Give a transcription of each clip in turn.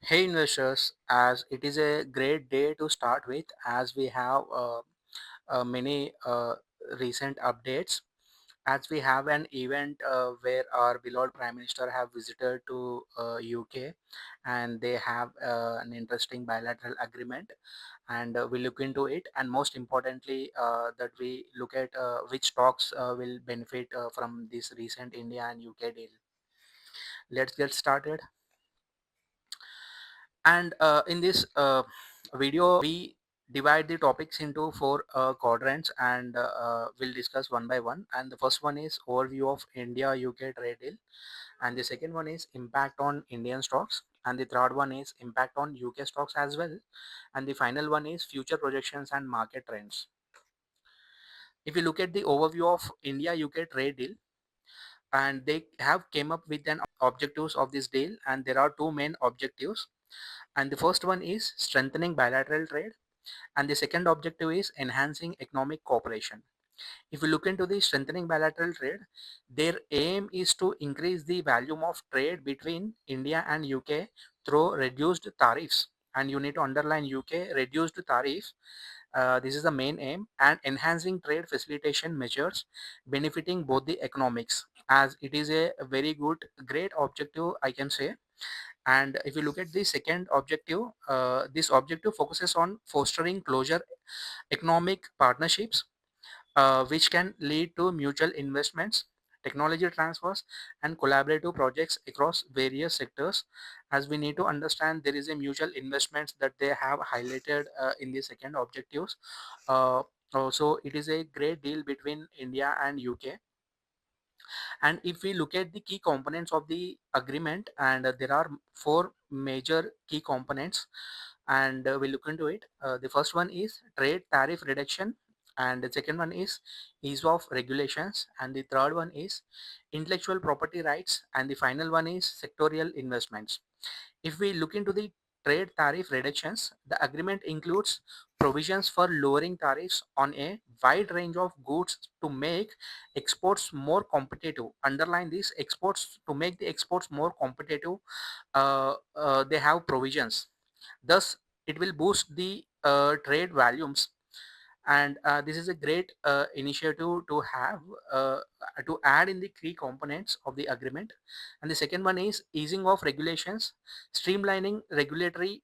Hey investors, as it is a great day to start with, as we have many recent updates, as we have an event where our beloved Prime Minister have visited to UK, and they have an interesting bilateral agreement, and we look into it, and most importantly, that we look at which stocks will benefit from this recent India and UK deal. Let's get started. And in this video we divide the topics into four quadrants, and we'll discuss one by one. And the first one is overview of India UK trade deal, and the second one is impact on Indian stocks, and the third one is impact on UK stocks as well, and the final one is future projections and market trends. If you look at the overview of India UK trade deal, and they have came up with an objectives of this deal, and there are two main objectives. And the first one is strengthening bilateral trade, and the second objective is enhancing economic cooperation. If you look into the strengthening bilateral trade, their aim is to increase the volume of trade between India and UK through reduced tariffs. And you need to underline UK reduced tariffs. This is the main aim, and enhancing trade facilitation measures benefiting both the economics, as it is a very good, great objective, I can say. And if you look at the second objective, this objective focuses on fostering closer economic partnerships, which can lead to mutual investments, technology transfers, and collaborative projects across various sectors. As we need to understand, there is a mutual investments that they have highlighted in the second objectives. So it is a great deal between India and UK. And if we look at the key components of the agreement, and there are four major key components, and we look into it. The first one is trade tariff reduction, and the second one is ease of regulations, and the third one is intellectual property rights, and the final one is sectorial investments. If we look into the trade tariff reductions, the agreement includes provisions for lowering tariffs on a wide range of goods to make exports more competitive. Underline this: exports, to make the exports more competitive. They have provisions. Thus, it will boost the trade volumes, and this is a great initiative to have, uh, to add in the key components of the agreement. And the second one is easing of regulations, streamlining regulatory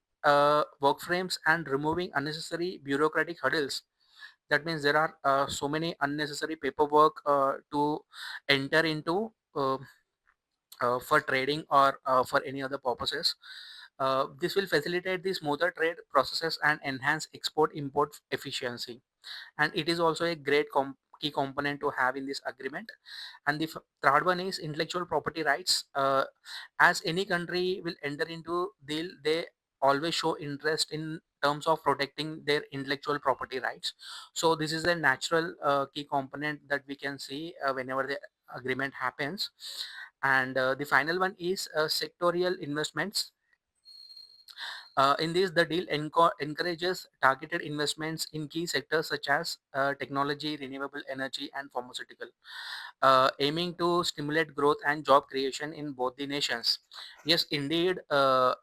work frames, and removing unnecessary bureaucratic hurdles. That means there are so many unnecessary paperwork to enter into, for trading or for any other purposes. This will facilitate the smoother trade processes and enhance export import efficiency, and it is also a great key component to have in this agreement. And the third one is intellectual property rights. As any country will enter into deal, they always show interest in terms of protecting their intellectual property rights. So this is a natural key component that we can see whenever the agreement happens. And the final one is sectorial investments. In this, the deal encourages targeted investments in key sectors such as technology, renewable energy, and pharmaceutical, aiming to stimulate growth and job creation in both the nations. Yes, indeed,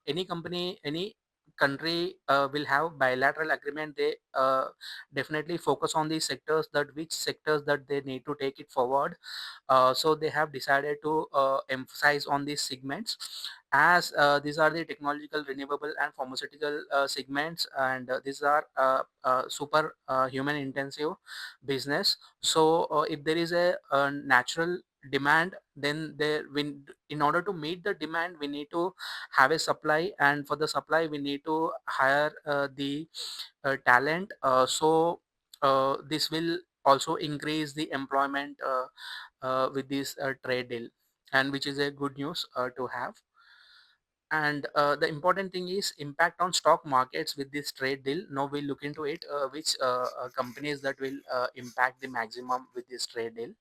any company, any country will have bilateral agreement. They definitely focus on the sectors, that which sectors that they need to take it forward. So they have decided to emphasize on these segments, as these are the technological, renewable, and pharmaceutical segments, and these are super human intensive business. So if there is a natural demand, then in order to meet the demand, we need to have a supply, and for the supply we need to hire the talent. This will also increase the employment with this trade deal, and which is a good news to have. And the important thing is impact on stock markets with this trade deal. Now we'll look into it, which companies that will impact the maximum with this trade deal.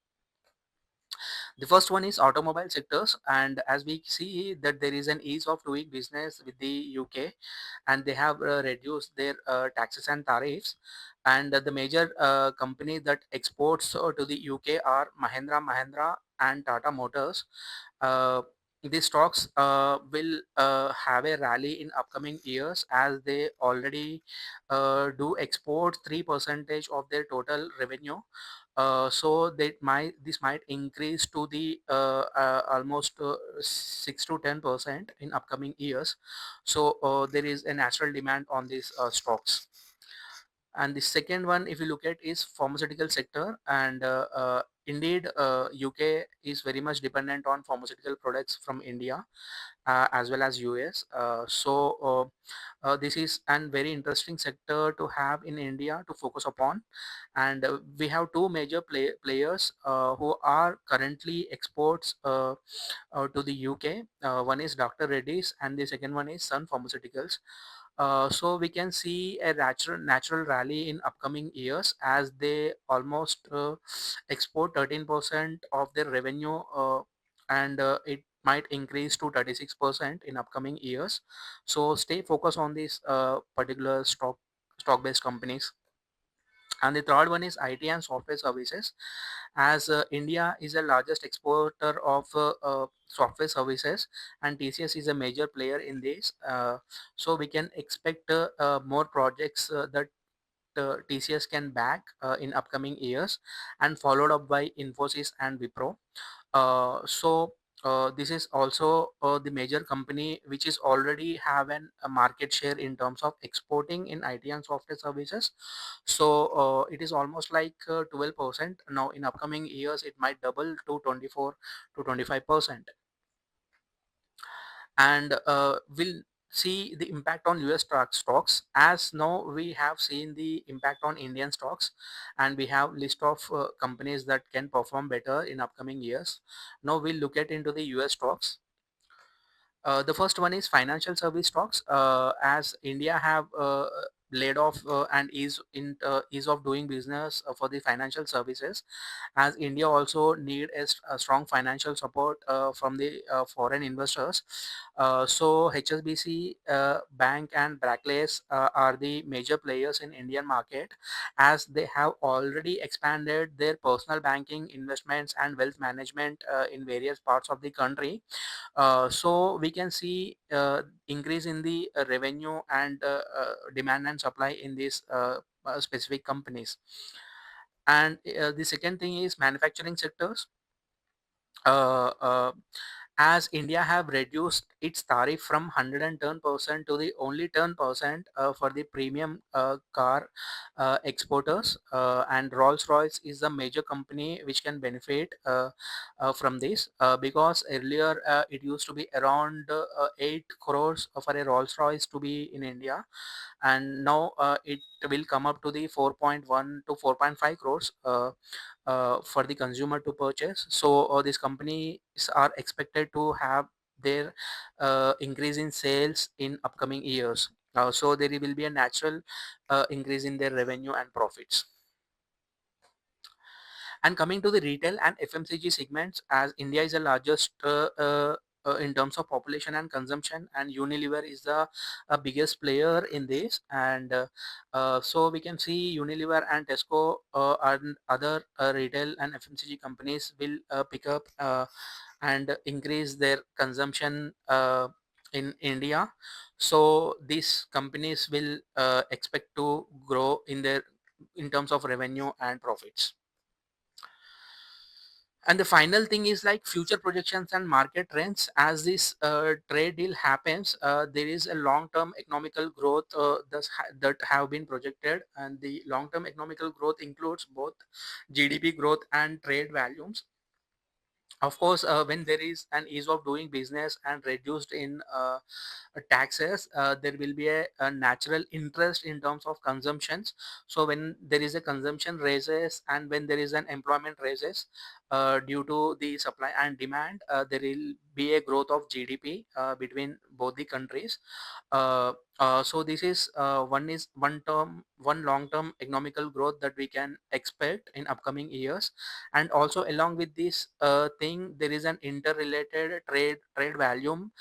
The first one is automobile sectors, and as we see that there is an ease of doing business with the UK, and they have reduced their taxes and tariffs. And the major companies that exports to the UK are Mahindra and Tata Motors. Uh, these stocks will have a rally in upcoming years, as they already do export 3 percentage of their total revenue. So this might increase to the almost 6 to 10% in upcoming years. So there is a natural demand on these stocks. And the second one, if you look at, is pharmaceutical sector. And indeed, UK is very much dependent on pharmaceutical products from India, as well as US. This is a very interesting sector to have in India to focus upon. And we have two major players who are currently exports to the UK. One is Dr. Reddy's, and the second one is Sun Pharmaceuticals. So we can see a natural rally in upcoming years, as they almost export 13% of their revenue, and it might increase to 36% in upcoming years. So stay focused on these particular stock based companies. And the third one is IT and software services, as India is the largest exporter of software services, and TCS is a major player in this. So we can expect more projects that TCS can back in upcoming years, and followed up by Infosys and Wipro. This is also the major company which is already have a market share in terms of exporting in IT and software services. So it is almost like 12%. Now in upcoming years it might double to 24 to 25%. And we'll see the impact on US stocks, as now we have seen the impact on Indian stocks, and we have list of companies that can perform better in upcoming years. Now we'll look at into the US stocks. The first one is financial service stocks, as India have laid off and ease of doing business for the financial services, as India also need a strong financial support from the foreign investors. So HSBC Bank and Barclays are the major players in Indian market, as they have already expanded their personal banking, investments, and wealth management in various parts of the country. So we can see increase in the revenue and demand and supply in these specific companies. And the second thing is manufacturing sectors. uh, uh, as India have reduced its tariff from 110% to the only 10% for the premium car exporters, and Rolls-Royce is a major company which can benefit from this, because earlier it used to be around 8 crores for a Rolls-Royce to be in India, and now it will come up to the 4.1 to 4.5 crores for the consumer to purchase. So these companies are expected to have their increase in sales in upcoming years. So there will be a natural increase in their revenue and profits. And coming to the retail and FMCG segments, as India is the largest in terms of population and consumption, and Unilever is the biggest player in this. And so we can see Unilever and Tesco and other retail and FMCG companies will pick up and increase their consumption in India. So these companies will expect to grow in terms of revenue and profits. And the final thing is like future projections and market trends. As this trade deal happens, there is a long-term economical growth that have been projected, and the long-term economical growth includes both GDP growth and trade volumes. Of course, when there is an ease of doing business and reduced in taxes, there will be a natural interest in terms of consumptions. So when there is a consumption raises, and when there is an employment raises due to the supply and demand, there will be a growth of GDP between both the countries. So this is one long term economical growth that we can expect in upcoming years. And also along with this thing, there is an interrelated trade volume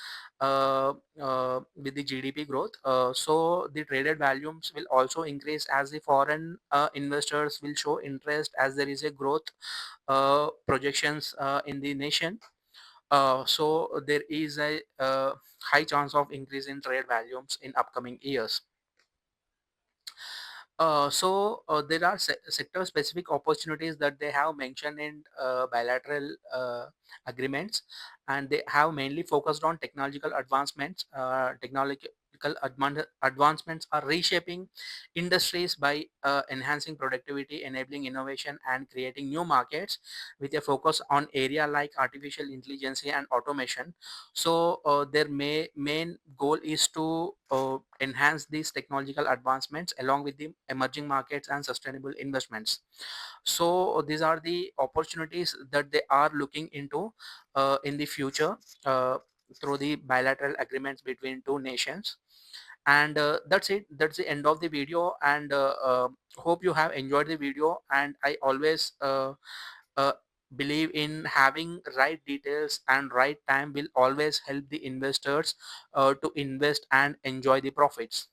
with the GDP growth. So the traded volumes will also increase, as the foreign investors will show interest, as there is a growth projections in the nation. So there is a high chance of increase in trade volumes in upcoming years. There are sector specific opportunities that they have mentioned in bilateral agreements, and they have mainly focused on technological advancements. Technological advancements are reshaping industries by enhancing productivity, enabling innovation, and creating new markets with a focus on area like artificial intelligence and automation. Their main goal is to enhance these technological advancements along with the emerging markets and sustainable investments. So these are the opportunities that they are looking into in the future through the bilateral agreements between two nations. And that's it, that's the end of the video. And hope you have enjoyed the video. And I always uh, believe in having right details and right time will always help the investors to invest and enjoy the profits.